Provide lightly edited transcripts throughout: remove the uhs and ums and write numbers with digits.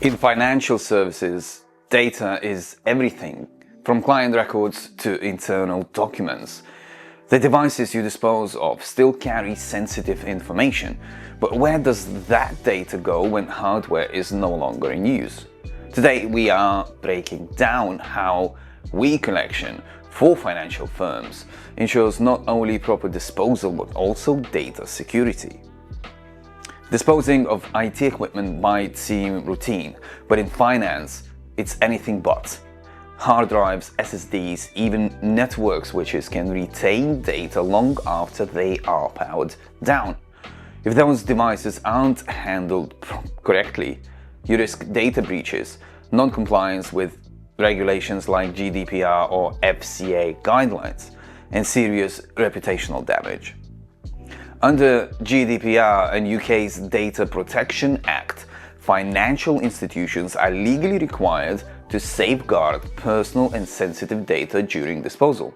In financial services, data is everything, from client records to internal documents. The devices you dispose of still carry sensitive information, but where does that data go when hardware is no longer in use? Today we are breaking down how WEEE collection for financial firms ensures not only proper disposal but also data security. Disposing of IT equipment might seem routine, but in finance it's anything but. Hard drives, SSDs, even network switches can retain data long after they are powered down. If those devices aren't handled correctly, you risk data breaches, non-compliance with regulations like GDPR or FCA guidelines, and serious reputational damage. Under GDPR and UK's Data Protection Act, financial institutions are legally required to safeguard personal and sensitive data during disposal.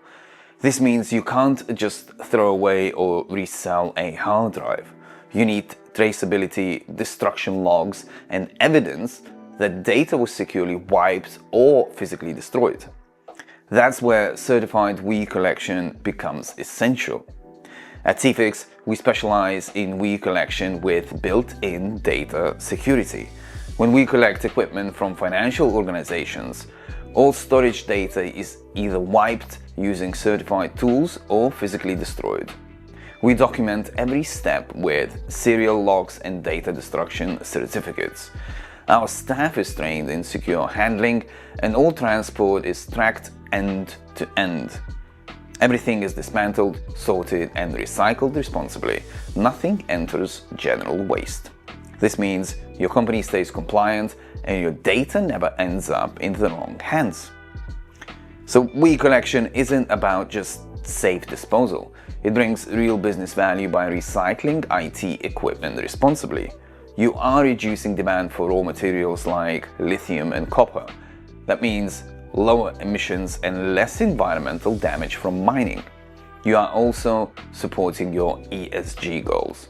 This means you can't just throw away or resell a hard drive. You need traceability, destruction logs, and evidence that data was securely wiped or physically destroyed. That's where certified WEEE collection becomes essential. At TFIX, we specialize in WEEE collection with built-in data security. When we collect equipment from financial organizations, all storage data is either wiped using certified tools or physically destroyed. We document every step with serial logs and data destruction certificates. Our staff is trained in secure handling, and all transport is tracked end to end. Everything is dismantled, sorted, and recycled responsibly. Nothing enters general waste. This means your company stays compliant and your data never ends up in the wrong hands. So WEEE collection isn't about just safe disposal. It brings real business value by recycling IT equipment responsibly. You are reducing demand for raw materials like lithium and copper. That means lower emissions and less environmental damage from mining. You are also supporting your ESG goals.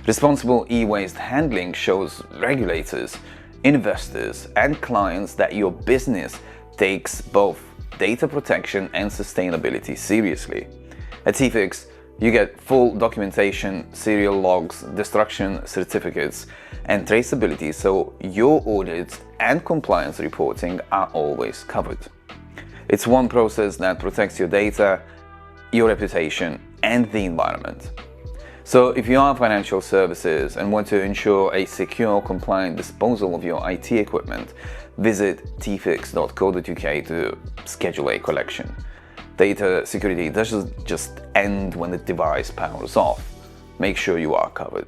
Responsible e-waste handling shows regulators, investors, and clients that your business takes both data protection and sustainability seriously. At TFIX, you get full documentation, serial logs, destruction certificates, and traceability, so your audits and compliance reporting are always covered. It's one process that protects your data, your reputation, and the environment. So if you are financial services and want to ensure a secure, compliant disposal of your IT equipment, visit tfix.co.uk to schedule a collection. Data security doesn't just end when the device powers off. Make sure you are covered.